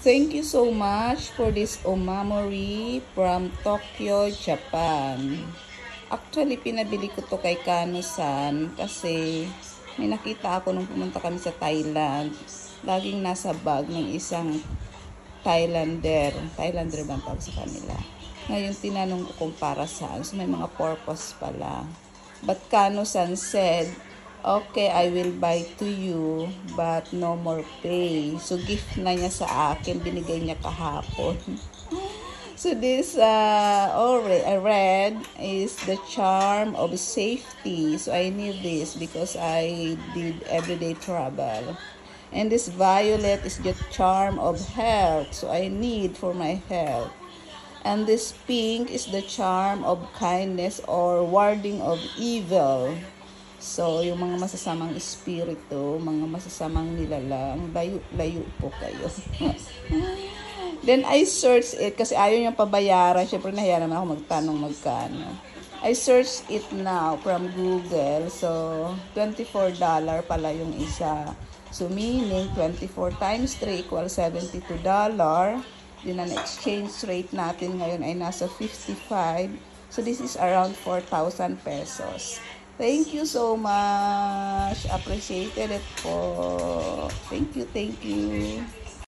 Thank you so much for this omamori from Tokyo, Japan. Actually, pinabili ko to kay Kano-san kasi may nakita ako nung pumunta kami sa Thailand. Laging nasa bag ng isang Thailander ba ang tawag sa kanila? Ngayon, tinanong ko kung para saan. So, may mga purpose pala. But Kano-san said, okay, I will buy to you, but no more pay. So, gift na niya sa akin. Binigay niya kahapon. So, this I read is the charm of safety. So, I need this because I did everyday travel. And this violet is the charm of health. So, I need for my health. And this pink is the charm of kindness or warding of evil. So, yung mga masasamang espiritu, mga masasamang nilalang, layo-layo po kayo. Then, I searched it kasi ayaw niyang pabayaran. Siyempre, nahiya naman ako magtanong magkano. I searched it now from Google. So, $24 pala yung isa. So, meaning, 24 times 3 equals $72. Then, ang exchange rate natin ngayon ay nasa 55. So, this is around 4,000 pesos. Thank you so much. Appreciated it po. Thank you, thank you.